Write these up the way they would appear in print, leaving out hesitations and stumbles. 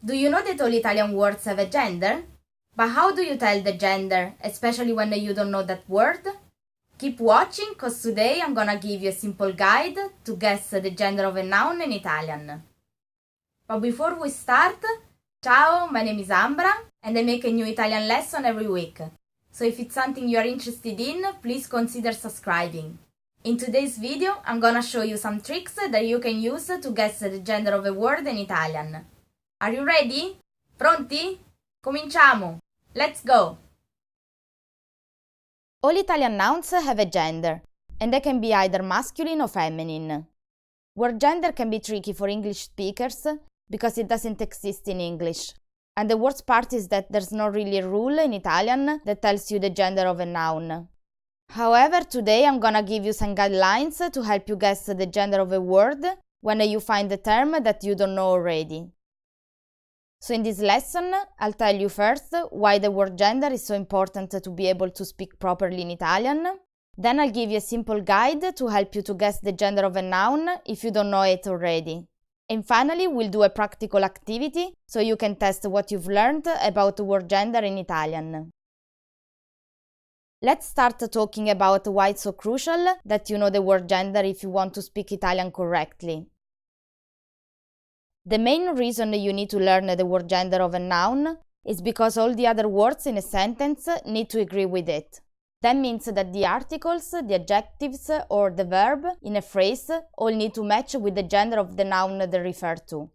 Do you know that all Italian words have a gender? But how do you tell the gender, especially when you don't know that word? Keep watching, cause today I'm gonna give you a simple guide to guess the gender of a noun in Italian. But before we start, ciao, my name is Ambra and I make a new Italian lesson every week. So if it's something you are interested in, please consider subscribing. In today's video, I'm gonna show you some tricks that you can use to guess the gender of a word in Italian. Are you ready? Pronti? Cominciamo! Let's go! All Italian nouns have a gender, and they can be either masculine or feminine. Word gender can be tricky for English speakers because it doesn't exist in English. And the worst part is that there's not really a rule in Italian that tells you the gender of a noun. However, today I'm gonna give you some guidelines to help you guess the gender of a word when you find a term that you don't know already. So in this lesson, I'll tell you first why the word gender is so important to be able to speak properly in Italian. Then I'll give you a simple guide to help you to guess the gender of a noun if you don't know it already. And finally, we'll do a practical activity so you can test what you've learned about the word gender in Italian. Let's start talking about why it's so crucial that you know the word gender if you want to speak Italian correctly. The main reason you need to learn the word gender of a noun is because all the other words in a sentence need to agree with it. That means that the articles, the adjectives, or the verb in a phrase all need to match with the gender of the noun they refer to.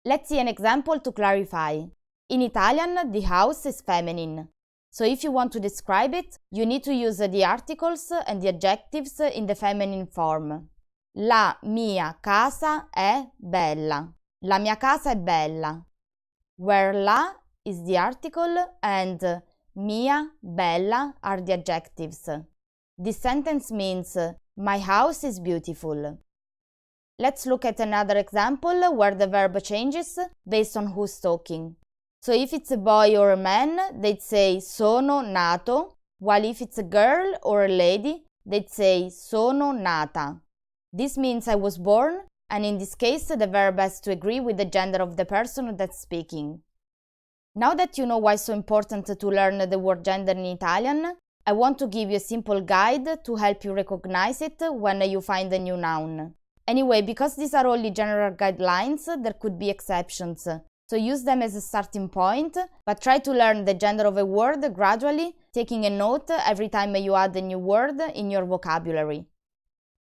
Let's see an example to clarify. In Italian, the house is feminine. So if you want to describe it, you need to use the articles and the adjectives in the feminine form. La mia casa è bella. La mia casa è bella, where la is the article and mia, bella are the adjectives. This sentence means my house is beautiful. Let's look at another example where the verb changes based on who's talking. So if it's a boy or a man, they'd say sono nato, while if it's a girl or a lady, they'd say sono nata. This means I was born, and in this case, the verb has to agree with the gender of the person that's speaking. Now that you know why it's so important to learn the word gender in Italian, I want to give you a simple guide to help you recognize it when you find a new noun. Anyway, because these are only general guidelines, there could be exceptions, so use them as a starting point, but try to learn the gender of a word gradually, taking a note every time you add a new word in your vocabulary.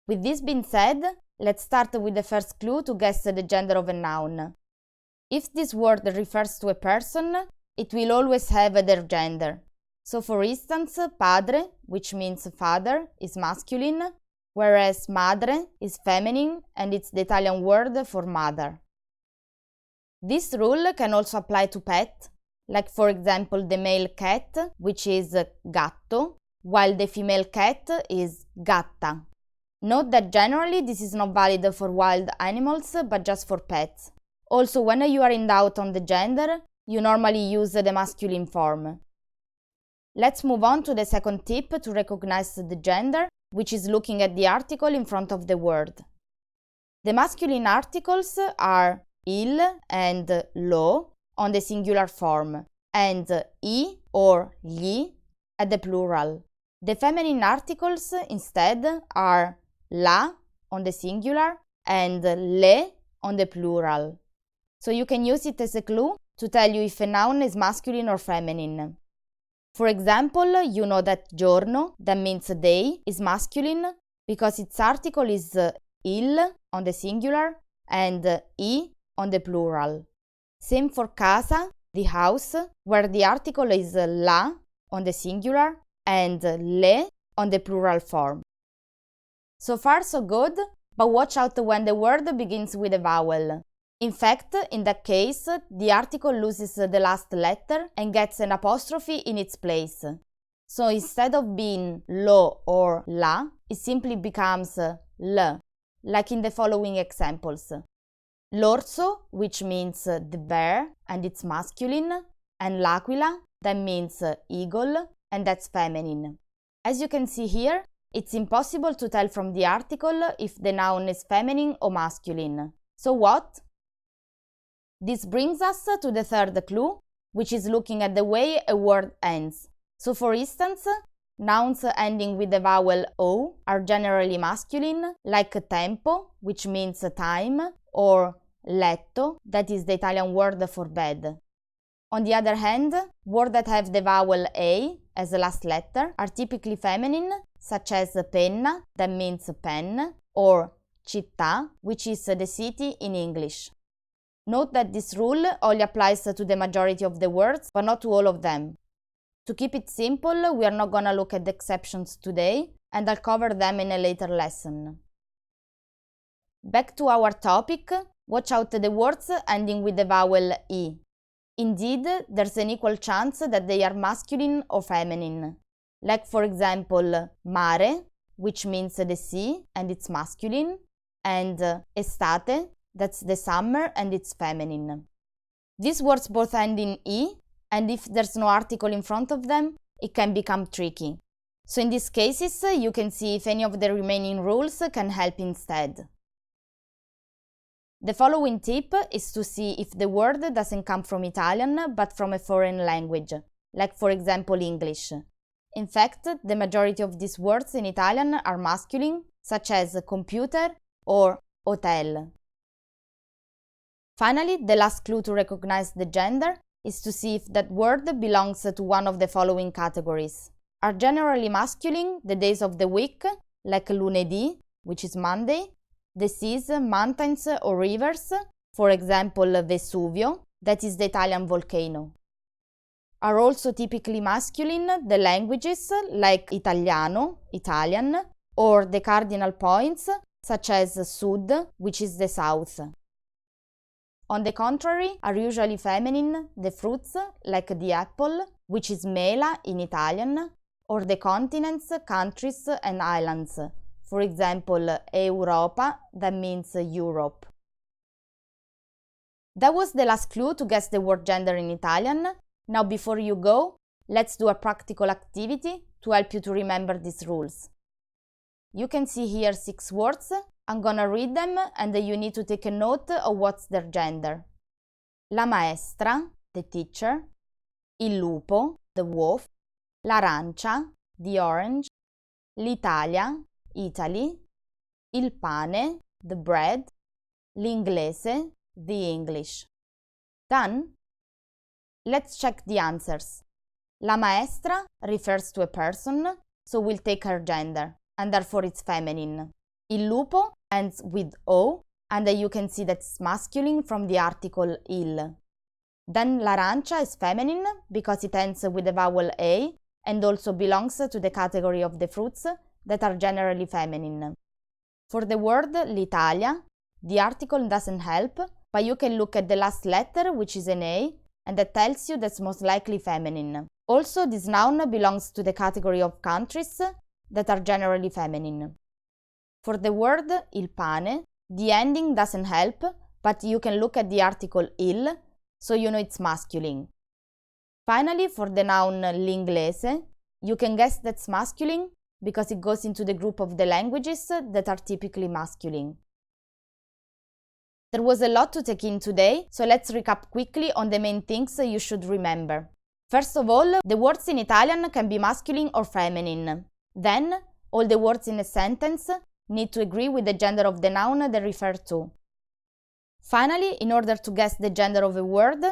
With this being said, let's start with the first clue to guess the gender of a noun. If this word refers to a person, it will always have their gender. So for instance, padre, which means father, is masculine, whereas madre is feminine and it's the Italian word for mother. This rule can also apply to pet, like for example the male cat, which is gatto, while the female cat is gatta. Note that generally this is not valid for wild animals, but just for pets. Also, when you are in doubt on the gender, you normally use the masculine form. Let's move on to the second tip to recognize the gender, which is looking at the article in front of the word. The masculine articles are il and lo on the singular form, and I or gli at the plural. The feminine articles instead are la on the singular and le on the plural. So you can use it as a clue to tell you if a noun is masculine or feminine. For example, you know that giorno, that means day, is masculine because its article is il on the singular and I on the plural. Same for casa, the house, where the article is la on the singular and le on the plural form. So far so good, but watch out when the word begins with a vowel. In fact, in that case, the article loses the last letter and gets an apostrophe in its place. So instead of being lo or la, it simply becomes l, like in the following examples. L'orso, which means the bear, and it's masculine, and l'aquila, that means eagle, and that's feminine. As you can see here, it's impossible to tell from the article if the noun is feminine or masculine. So what? This brings us to the third clue, which is looking at the way a word ends. So for instance, nouns ending with the vowel O are generally masculine, like tempo, which means time, or letto, that is the Italian word for bed. On the other hand, words that have the vowel A as the last letter are typically feminine, such as penna, that means pen, or città, which is the city in English. Note that this rule only applies to the majority of the words, but not to all of them. To keep it simple, we are not gonna look at the exceptions today, and I'll cover them in a later lesson. Back to our topic, watch out the words ending with the vowel E. Indeed, there's an equal chance that they are masculine or feminine. Like for example, mare, which means the sea and it's masculine, and estate, that's the summer and it's feminine. These words both end in E, and if there's no article in front of them, it can become tricky. So in these cases, you can see if any of the remaining rules can help instead. The following tip is to see if the word doesn't come from Italian but from a foreign language, like for example English. In fact, the majority of these words in Italian are masculine, such as computer or hotel. Finally, the last clue to recognize the gender is to see if that word belongs to one of the following categories. Are generally masculine the days of the week, like lunedì, which is Monday, the seas, mountains or rivers, for example Vesuvio, that is the Italian volcano. Are also typically masculine the languages like Italiano, Italian, or the cardinal points such as Sud, which is the south. On the contrary, are usually feminine the fruits like the apple, which is mela in Italian, or the continents, countries and islands, for example Europa, that means Europe. That was the last clue to guess the word gender in Italian. Now before you go, let's do a practical activity to help you to remember these rules. You can see here 6 words. I'm gonna read them and you need to take a note of what's their gender. La maestra, the teacher. Il lupo, the wolf. L'arancia, the orange. L'Italia, Italy. Il pane, the bread. L'inglese, the English. Done? Let's check the answers. La maestra refers to a person, so we'll take her gender, and therefore it's feminine. Il lupo ends with O, and you can see that's masculine from the article il. Then l'arancia is feminine because it ends with the vowel A and also belongs to the category of the fruits that are generally feminine. For the word l'Italia, the article doesn't help, but you can look at the last letter, which is an A, and that tells you that's most likely feminine. Also, this noun belongs to the category of countries that are generally feminine. For the word il pane, the ending doesn't help, but you can look at the article il, so you know it's masculine. Finally, for the noun l'inglese, you can guess that's masculine because it goes into the group of the languages that are typically masculine. There was a lot to take in today, so let's recap quickly on the main things you should remember. First of all, the words in Italian can be masculine or feminine. Then, all the words in a sentence need to agree with the gender of the noun they refer to. Finally, in order to guess the gender of a word,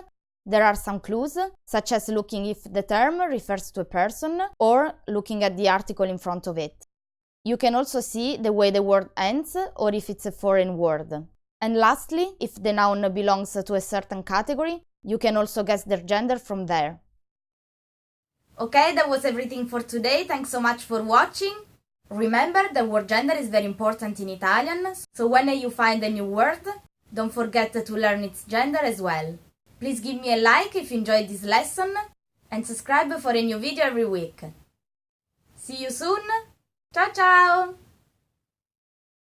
there are some clues, such as looking if the term refers to a person or looking at the article in front of it. You can also see the way the word ends or if it's a foreign word. And lastly, if the noun belongs to a certain category, you can also guess their gender from there. Okay, that was everything for today. Thanks so much for watching. Remember, the word gender is very important in Italian, so when you find a new word, don't forget to learn its gender as well. Please give me a like if you enjoyed this lesson and subscribe for a new video every week. See you soon. Ciao ciao!